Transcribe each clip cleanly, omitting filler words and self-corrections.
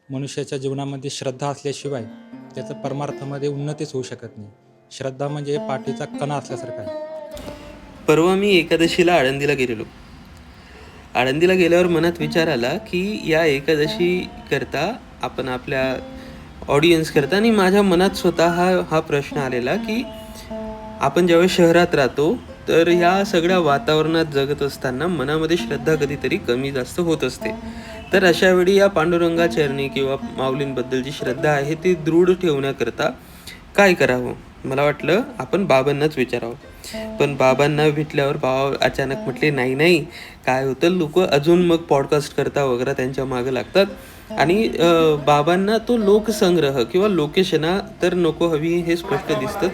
मनुष्याच्या जीवनामध्ये श्रद्धा असल्याशिवाय त्याचं परमार्थामध्ये उन्नतीच होऊ शकत नाही. श्रद्धा म्हणजे पाठीचा कणा असल्यासारखा आहे. परवा मी एकादशीला आळंदीला गेलेलो. आळंदीला गेल्यावर मनात विचार आला की या एकादशी करता आपण आपल्या ऑडियन्स करता आणि माझ्या मनात स्वतः हा प्रश्न आलेला की आपण ज्यावेळेस शहरात राहतो तर ह्या सगळ्या वातावरणात जगत असताना मनामध्ये श्रद्धा कधीतरी कमी जास्त होत असते. तर अशा वेळी या पांडुरंगा चरणी किंवा माऊलींबद्दल जी श्रद्धा आहे ती दृढ ठेवण्याकरता काय करावं. मला वाटलं आपण बाबांनाच विचारावं. पण बाबांना भेटल्यावर बाबा अचानक म्हटले नाही नाही, काय होतं लोक अजून मग पॉडकास्ट करता वगैरे त्यांच्या मागं लागतात आणि बाबांना तो लोकसंग्रह किंवा लोकेशना तर नको हवी हे स्पष्ट दिसतं.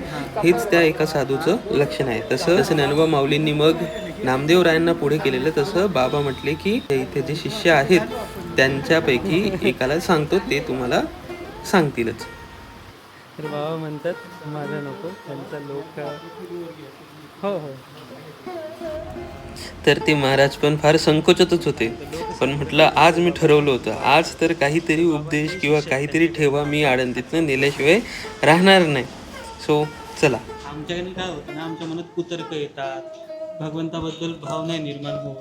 हेच त्या एका साधूचं लक्षण आहे. तसं ज्ञानोबा माऊलींनी मग नामदेव रायांना पुढे केलेलं, तसं बाबा म्हटले की इथे जे शिष्य आहेत त्यांच्यापैकी एकाला सांगतो, ते तुम्हाला सांगतीलच. तर बाबा म्हणतात माझं नको, त्यांचा लोक हो हो तर ते महाराज पण फार संकोचातच होते. पण म्हटलं आज मी ठरवलं होतं, आज तर काहीतरी उपदेश किंवा काहीतरी ठेवा मी आळंदीतनं नेल्याशिवाय राहणार नाही. सो चला. आमच्याकडे काय होतं ना, आमच्या मनात कुतर्क येतात, भगवंताबद्दल भाव नाही निर्माण होत.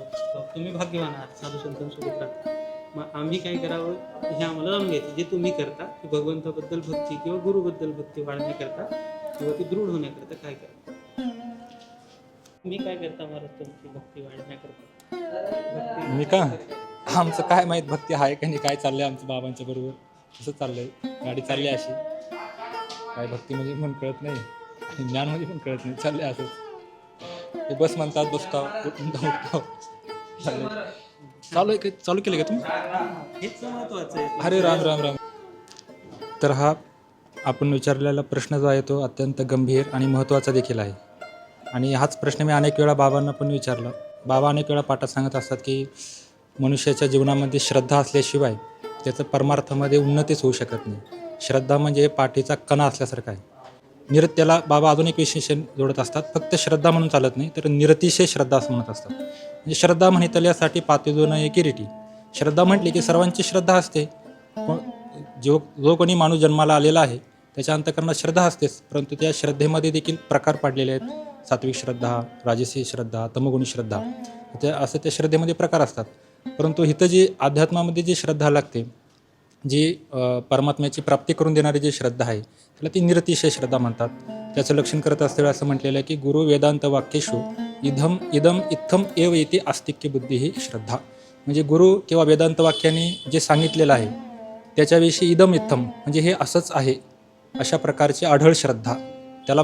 तुम्ही भाग्यवान आहात, साधू संतांसोबत राहता. मग आम्ही काय करावं हे आम्हाला जाणून घ्यायचं. जे तुम्ही करता की भगवंताबद्दल भक्ती किंवा गुरुबद्दल भक्ती वाढण्याकरता किंवा ती दृढ होण्याकरता काय करता, मी काय करता महाराज तुमची भक्ती वाढण्याकरता? मी का आमचं काय माहीत भक्ती आहे का नाही, काय चाललंय आमचं बाबांच्या बरोबर. तसं चाललंय, गाडी चालली अशी. काय भक्ती म्हणजे पण कळत नाही आणि ज्ञान म्हणजे पण कळत नाही, चाललंय असंच. ते बस म्हणतात बसताव उठताव चाललंय. चालू केलं का तुम्ही? हेच महत्वाचं आहे. अरे राम राम राम. तर हा आपण विचारलेला प्रश्न जो आहे तो अत्यंत गंभीर आणि महत्त्वाचा देखील आहे. आणि हाच प्रश्न मी अनेक वेळा बाबांना पण विचारला. बाबा अनेक वेळा पाठात सांगत असतात की मनुष्याच्या जीवनामध्ये श्रद्धा असल्याशिवाय त्याचं परमार्थामध्ये उन्नतीच होऊ शकत नाही. श्रद्धा म्हणजे पाठीचा कणा असल्यासारखा आहे. त्याला बाबा अजून एक विशेषण जोडत असतात, फक्त श्रद्धा म्हणून चालत नाही तर निरतिशय श्रद्धा असं म्हणत असतात. म्हणजे श्रद्धा म्हणतल्यासाठी पातिजो न किरीटी. श्रद्धा म्हटली की सर्वांची श्रद्धा असते. जो कोणी माणूस जन्माला आलेला आहे त्याच्या अंतःकरणात श्रद्धा असतेच, परंतु त्या श्रद्धेमध्ये देखील प्रकार पाडलेले आहेत. सात्विक श्रद्धा, राजसी श्रद्धा, तमोगुणी श्रद्धा, असं त्या श्रद्धेमध्ये प्रकार असतात. परंतु इथं जी अध्यात्मामध्ये जी श्रद्धा लागते, जी परमात्म्याची प्राप्ती करून देणारी जी श्रद्धा आहे त्याला ती निरतिशय श्रद्धा म्हणतात. त्याचं लक्षण करत असते असं म्हटलेलं आहे की गुरु वेदांत वाक्येषु इदम इत्थम एव येते आस्तिक्य बुद्धी ही श्रद्धा. म्हणजे गुरु किंवा वेदांत वाक्याने जे सांगितलेलं आहे त्याच्याविषयी इदम इत्थम म्हणजे हे असंच आहे अशा प्रकारची आढळ श्रद्धा, त्याला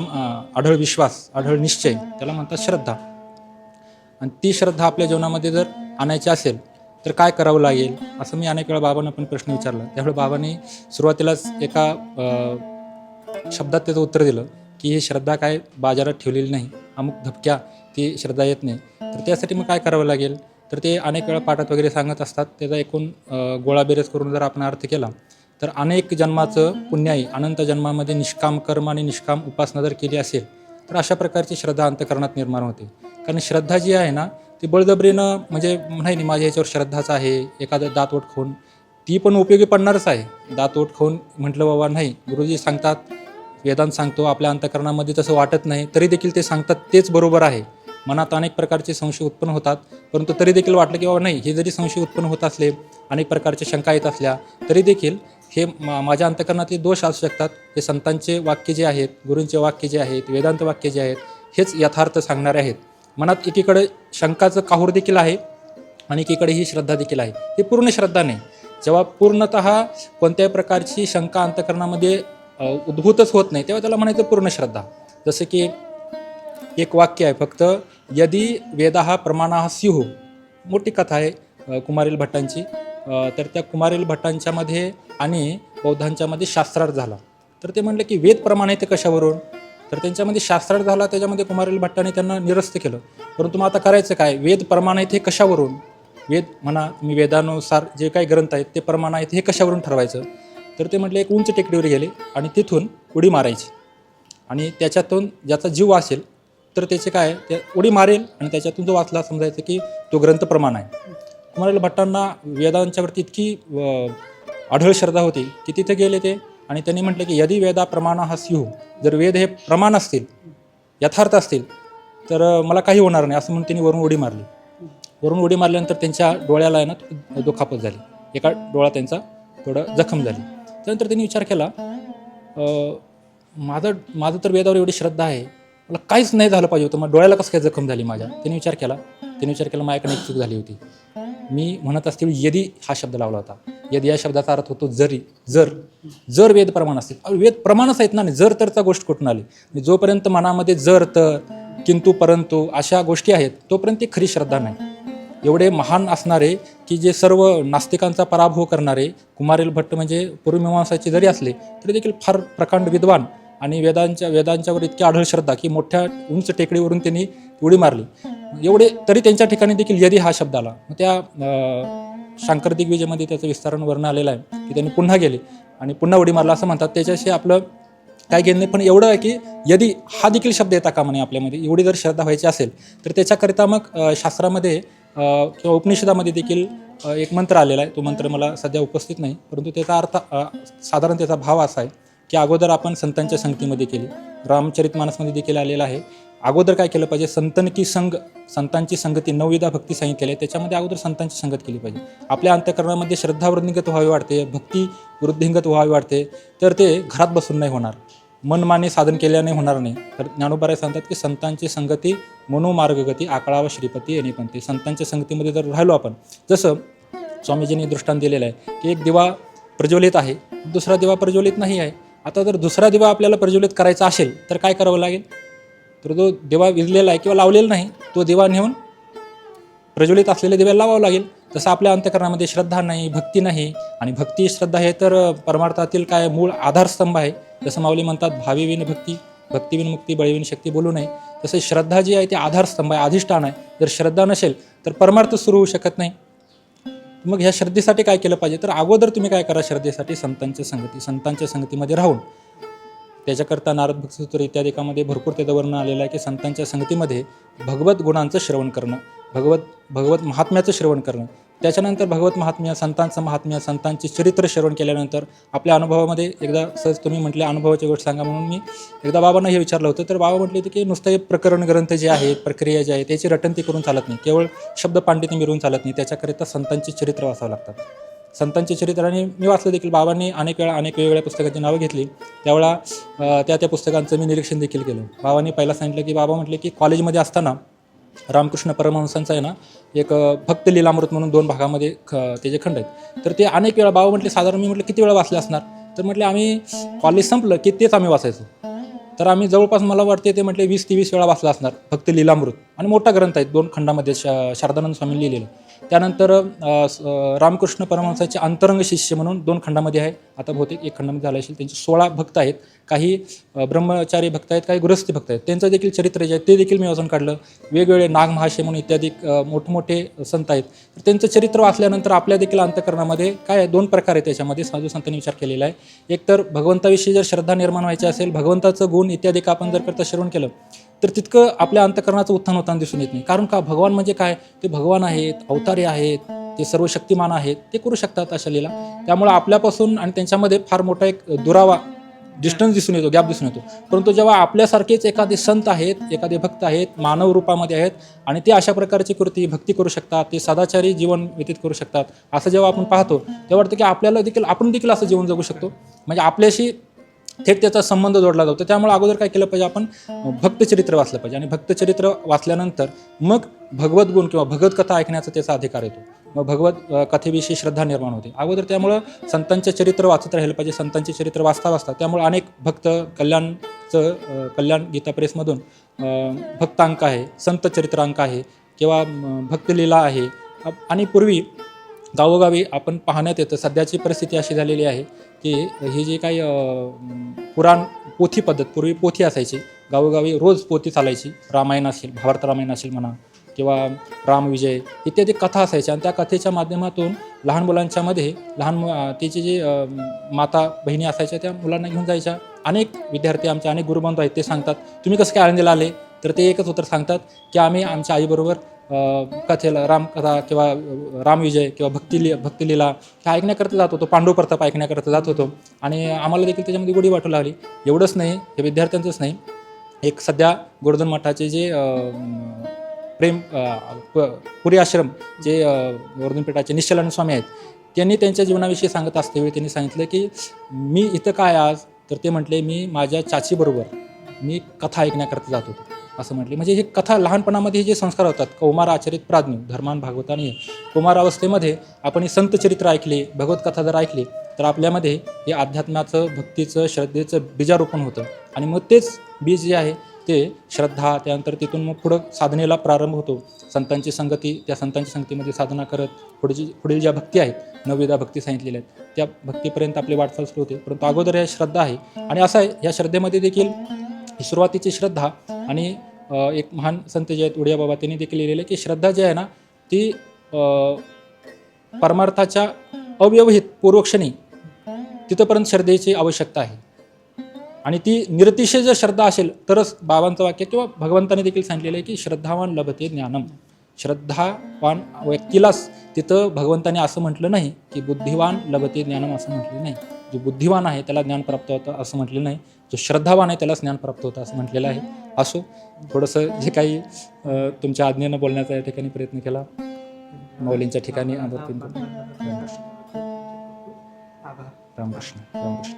आढळ विश्वास, आढळ निश्चय त्याला म्हणतात श्रद्धा. आणि ती श्रद्धा आपल्या जीवनामध्ये जर आणायची असेल तर काय करावं लागेल असं मी अनेक वेळा बाबांना पण प्रश्न विचारला. त्यावेळी बाबांनी सुरुवातीलाच एका शब्दात त्याचं उत्तर दिलं की ही श्रद्धा काय बाजारात ठेवलेली नाही, अमुक धपक्या ती श्रद्धा येत नाही. तर त्यासाठी मग काय करावं लागेल, तर ते अनेक वेळा पाठात वगैरे सांगत असतात. त्याचा एकूण गोळाबेरज करून जर आपण अर्थ केला तर अनेक जन्माचं पुण्याई अनंत जन्मामध्ये निष्काम कर्म आणि निष्काम उपासना जर केली असेल तर अशा प्रकारची श्रद्धा अंतःकरणात निर्माण होते. कारण श्रद्धा जी आहे ना ती बळजबरीनं म्हणजे नाही माझ्या ह्याच्यावर श्रद्धाच आहे, एखादं दातवट खाऊन ती पण उपयोगी पडणारच आहे. दातवट खाऊन म्हटलं बाबा नाही, गुरुजी सांगतात, वेदांत सांगतो, आपल्या अंतःकरणामध्ये तसं वाटत नाही तरी देखील ते सांगतात तेच बरोबर आहे. मनात अनेक प्रकारचे संशय उत्पन्न होतात, परंतु तरी देखील वाटलं की बाबा नाही, हे जरी संशय उत्पन्न होत असले, अनेक प्रकारच्या शंका येत असल्या तरी देखील हे माझ्या अंतःकरणातले दोष असू शकतात. हे संतांचे वाक्य जे आहेत, गुरूंचे वाक्य जे आहेत, वेदांत वाक्य जे आहेत हेच यथार्थ सांगणारे आहेत. मनात एकीकडे शंकाचं काहूर देखील आहे आणि एकीकडे ही श्रद्धा देखील आहे. ही पूर्ण श्रद्धा नाही. जेव्हा पूर्णतः कोणत्याही प्रकारची शंका अंतःकरणामध्ये उद्भूतच होत नाही तेव्हा त्याला म्हणायचं पूर्ण श्रद्धा. जसं की एक वाक्य आहे फक्त, यदि वेदाः प्रमाणाः स्युः. मोठी कथा आहे कुमारिल भट्टांची. तर त्या कुमारिल भट्टांच्यामध्ये आणि बौद्धांच्यामध्ये शास्त्रार्थ झाला. तर ते म्हणलं की वेद प्रमाण आहे ते कशावरून, तर त्यांच्यामध्ये शास्त्रार्थ झाला, त्याच्यामध्ये कुमारिल भट्टाने त्यांना निरस्त केलं. परंतु मग आता करायचं काय, वेद प्रमाण आहेत हे कशावरून, वेद म्हणा तुम्ही वेदानुसार जे काही ग्रंथ आहेत ते प्रमाण आहेत हे कशावरून ठरवायचं. तर ते म्हटले एक उंच टेकडीवर गेले आणि तिथून उडी मारायची आणि त्याच्यातून ज्याचा जीव असेल तर त्याचे काय ते उडी मारेल आणि त्याच्यातून जो वाचला समजायचं की तो ग्रंथ प्रमाण आहे. कुमारिल भट्टांना वेदांच्यावरती इतकी आढळ श्रद्धा होती की तिथे गेले ते आणि त्यांनी म्हटलं की यदि वेदा प्रमाणः स्युः, जर वेद हे प्रमाण असतील, यथार्थ असतील, तर मला काही होणार नाही असं म्हणून त्यांनी वरून उडी मारली. वरून उडी मारल्यानंतर त्यांच्या डोळ्याला आहे ना दुखापत झाली, एका डोळा त्यांचा थोडं जखम झाली. त्यानंतर त्यांनी विचार केला माझं तर वेदावर एवढी श्रद्धा आहे, मला काहीच नाही झालं पाहिजे होतं, मग डोळ्याला कसं काय जखम झाली माझ्या. त्यांनी विचार केला माझ्याकडे एक चूक झाली होती. मी म्हणत असतील यदी हा शब्द लावला होता. यदी या शब्दाचा अर्थ होतो जरी, जर वेद प्रमाण असतील. वेद प्रमाणच आहेत ना, जर तरचा गोष्ट कुठून आली. जोपर्यंत मनामध्ये जर तर किंतु परंतु अशा गोष्टी आहेत तोपर्यंत ती खरी श्रद्धा नाही. एवढे महान असणारे की जे सर्व नास्तिकांचा पराभव करणारे कुमारिल भट्ट म्हणजे पूर्वमीमांसाचे जरी असले तरी देखील फार प्रकांड विद्वान आणि वेदांच्यावर इतकी आढळ श्रद्धा की मोठ्या उंच टेकडीवरून त्यांनी उडी मारली. एवढे तरी त्यांच्या ठिकाणी देखील यदी हा शब्द आला. मग त्या शांकर दिग्विजयमध्ये त्याचं विस्तारण वर्ण आलेलं आहे की त्यांनी पुन्हा गेले आणि पुन्हा उडी मारला असं म्हणतात. त्याच्याशी आपलं काय घेणं नाही, पण एवढं आहे की यदी हा देखील शब्द येता कामा नये आपल्यामध्ये. एवढी जर श्रद्धा व्हायची असेल तर त्याच्याकरिता मग शास्त्रामध्ये किंवा उपनिषदामध्ये देखील एक मंत्र आलेला आहे. तो मंत्र मला सध्या उपस्थित नाही, परंतु त्याचा अर्थ साधारण त्याचा भाव असा आहे की अगोदर आपण संतांच्या संगतीमध्ये केली. रामचरितमानसमध्ये देखील आलेला आहे. अगोदर काय केलं पाहिजे, संतांची संगती 9 भक्ती सांगितलेली आहे, त्याच्यामध्ये अगोदर संतांची संगत केली पाहिजे. आपल्या अंतःकरणामध्ये श्रद्धा वृद्धिंगत व्हावी वाटते, भक्ती वृद्धिंगत व्हावी वाटते, तर ते घरात बसून नाही होणार, मनमाने साधन केल्याने होणार नाही. तर ज्ञानोबा सांगतात की संतांची संगती मनोमार्गगती आकळावा श्रीपती येणे पण ते. संतांच्या संगतीमध्ये जर राहिलो आपण, जसं स्वामीजींनी दृष्टांत दिलेलं आहे की एक दिवा प्रज्वलित आहे, दुसरा दिवा प्रज्वलित नाही आहे. आता जर दुसरा दिवा आपल्याला प्रज्वलित करायचा असेल तर काय करावं लागेल, तर जो दिवा विजलेला आहे किंवा लावलेला नाही तो दिवा नेऊन प्रज्वलित असलेल्या दिव्याला लावावं लागेल. तसं आपल्या अंतःकरणामध्ये श्रद्धा नाही, भक्ती नाही. आणि भक्ती श्रद्धा हे तर परमार्थातील काय मूळ आधारस्तंभ आहे. जसं माऊली म्हणतात भावीविन भक्ती, भक्तीविन मुक्ती, बळीविन शक्ती बोलू नये. तसं श्रद्धा जी आहे ती आधारस्तंभ आहे, अधिष्ठान आहे. जर श्रद्धा नसेल तर परमार्थ सुरू होऊ शकत नाही. मग ह्या श्रद्धेसाठी काय केलं पाहिजे, तर अगोदर तुम्ही काय करा, श्रद्धेसाठी संतांच्या संगतीमध्ये राहून. त्याच्याकरता नारद भक्तसूत्र इत्यादिकामध्ये भरपूर त्याचं वर्णन आलेलं आहे की संतांच्या संगतीमध्ये भगवत गुणांचं श्रवण करणं, भगवत महात्म्याचं श्रवण करणं. त्याच्यानंतर भगवत महात्म्य, संतांचं महात्म्य, संतांचे चरित्र श्रवण केल्यानंतर आपल्या अनुभवामध्ये एकदा सहज तुम्ही म्हटले अनुभवाची गोष्ट सांगा म्हणून मी एकदा बाबांना हे विचारलं होतं. तर बाबा म्हटले होते की नुसतं हे प्रकरण ग्रंथ जे आहेत, प्रक्रिया जे आहे त्याची रटंती करून चालत नाही, केवळ शब्द पांडित्य मिळवून चालत नाही. त्याच्याकरिता संतांची चरित्र वाचावं लागतात. संतांचे चरित्र आणि मी वाचलं देखील. बाबांनी अनेक वेगवेगळ्या पुस्तकांची नावं घेतली, त्यावेळा त्या पुस्तकांचं मी निरीक्षण देखील केलं. बाबांनी पहिला सांगितलं की बाबा म्हटले की कॉलेजमध्ये असताना रामकृष्ण परमहंसांचा आहे ना एक भक्त लीलामृत म्हणून 2 भागामध्ये त्याचे खंड आहेत. तर ते अनेक वेळा बाबा म्हटले, साधारण मी म्हटलं किती वेळा वाचले असणार, तर म्हटले आम्ही कॉलेज संपलं की तेच आम्ही वाचायचो. तर आम्ही जवळपास मला वाटते ते म्हटले 20 ते 20 वेळा वाचला असणार भक्त लीलामृत. आणि मोठा ग्रंथ आहे, 2 खंडामध्ये शारदानंद स्वामींनी लिहिलेलं. त्यानंतर रामकृष्ण परमहंसाचे अंतरंग शिष्य म्हणून 2 खंडामध्ये आहे. आता बहुतेक 1 खंडामध्ये झालं असेल. त्यांचे 16 भक्त आहेत, काही ब्रह्मचारी भक्त आहेत, काही गृहस्थी भक्त आहेत. त्यांचं देखील चरित्र जे आहे ते देखील मी वाचून काढलं. वेगवेगळे नाग महाशय म्हणून इत्यादी मोठमोठे संत आहेत. तर त्यांचं चरित्र वाचल्यानंतर आपल्या देखील अंतःकरणामध्ये काय 2 प्रकार आहेत. त्याच्यामध्ये साधू संतांनी विचार केलेला आहे. एक तर भगवंताविषयी जर श्रद्धा निर्माण व्हायची असेल, भगवंताचं गुण इत्यादी का आपण जर करता श्रवण केलं तर तितकं आपल्या अंतःकरणाचं उत्थान होताना दिसून येत नाही. कारण का, भगवान म्हणजे काय, ते भगवान आहेत, अवतारी आहेत, ते सर्व शक्तिमान आहेत, ते करू शकतात अशा लीला. त्यामुळे आपल्यापासून आणि त्यांच्यामध्ये फार मोठा एक दुरावा डिस्टन्स दिसून येतो, गॅप दिसून येतो. परंतु जेव्हा आपल्यासारखेच एखादे संत आहेत, एखादे भक्त आहेत, मानव रूपामध्ये आहेत आणि ते अशा प्रकारची कृती भक्ती करू शकतात, ते सदाचारी जीवन व्यतीत करू शकतात, असं जेव्हा आपण पाहतो तेव्हा वाटतं की आपण देखील असं जीवन जगू शकतो. म्हणजे आपल्याशी थेट त्याचा संबंध जोडला जातो. त्यामुळे अगोदर काय केलं पाहिजे, आपण भक्तचरित्र वाचलं पाहिजे. आणि भक्तचरित्र वाचल्यानंतर मग भगवत गुण किंवा भगवत कथा ऐकण्याचा त्याचा अधिकार येतो. मग भगवत कथेविषयी श्रद्धा निर्माण होते. अगोदर त्यामुळं संतांचे चरित्र वाचत राहिलं पाहिजे. संतांचे चरित्र वाचता त्यामुळे अनेक भक्त कल्याण गीता प्रेसमधून भक्तांक आहे, संत चरित्रांक आहे किंवा भक्तलीला आहे. आणि पूर्वी गावोगावी आपण पाहण्यात येतं, सध्याची परिस्थिती अशी झालेली आहे की ही जी काही पुराण पोथी पद्धत, पूर्वी पोथी असायची, गावोगावी रोज पोथी चालायची. रामायण असेल, भावार्थ रामायण असेल म्हणा किंवा रामविजय इत्यादी कथा असायच्या. आणि त्या कथेच्या माध्यमातून लहान मुलांच्यामध्ये तिची जी माता बहिणी असायच्या त्या मुलांना घेऊन जायच्या. अनेक विद्यार्थी आमचे, अनेक गुरुबंधू आहेत, ते सांगतात तुम्ही कसं काय आळंदीला आले, तर ते एकच उत्तर सांगतात की आम्ही आमच्या आईबरोबर कथेला रामकथा किंवा रामविजय किंवा भक्तिलीला हे ऐकण्याकरता जात होतो, पांडव प्रताप ऐकण्याकरता जात होतो आणि आम्हाला देखील त्याच्यामध्ये गोडी वाटू लागली. एवढंच नाही, हे विद्यार्थ्यांचंच नाही, एक सध्या गोवर्धन मठाचे जे पुरी आश्रम जे गोवर्धनपीठाचे निश्चलानंद स्वामी आहेत, त्यांनी त्यांच्या जीवनाविषयी सांगत असतेवेळी त्यांनी सांगितलं की मी इथं काय आज, तर ते म्हटले मी माझ्या चाचीबरोबर मी कथा ऐकण्याकरता जात होतो असं म्हटले. म्हणजे हे कथा लहानपणामध्ये जे संस्कार होतात, कौमार आचरित प्राज्ञ धर्मान भागवताने, कौमार अवस्थेमध्ये आपण हे संत चरित्र ऐकले, भगवत कथा जर ऐकली तर आपल्यामध्ये हे अध्यात्माचं, भक्तीचं, श्रद्धेचं बीजारोपण होतं आणि मग तेच बीज जे आहे ते श्रद्धा, त्यानंतर तिथून मग पुढं साधनेला प्रारंभ होतो. संतांची संगती, त्या संतांची संगतीमध्ये साधना करत पुढील ज्या भक्ती आहेत, 9 भक्ती सांगितलेल्या आहेत, त्या भक्तीपर्यंत आपली वाटचाल सुरू होते. परंतु अगोदर या श्रद्धा आहे आणि असं आहे, या श्रद्धेमध्ये देखील ही सुरुवातीची श्रद्धा आणि एक महान संत जे आहेत उडिया बाबा, त्यांनी देखील लिहिलेलं आहे की श्रद्धा जी आहे ना ती परमार्थाच्या अव्यवहित पूर्वक्षणी तिथंपर्यंत श्रद्धेची आवश्यकता आहे आणि ती निरतिशय जर श्रद्धा असेल तरच बाबांचं वाक्य किंवा भगवंताने देखील सांगितलेलं आहे की श्रद्धावान लभते ज्ञानम. श्रद्धावान व्यक्तीलाच तिथं भगवंताने असं म्हटलं नाही की बुद्धिवान लभते ज्ञानम असं म्हटलं नाही. जो बुद्धिवान आहे त्याला ज्ञान प्राप्त होतं असं म्हटलेलं नाही, जो श्रद्धावान आहे त्यालाच ज्ञान प्राप्त होतं असं म्हटलेलं आहे. असो, थोडंसं जे काही तुमच्या आज्ञेनं बोलण्याचा या ठिकाणी प्रयत्न केला, मौलींच्या ठिकाणी आभार व्यक्त करतो. रामकृष्ण रामकृष्ण.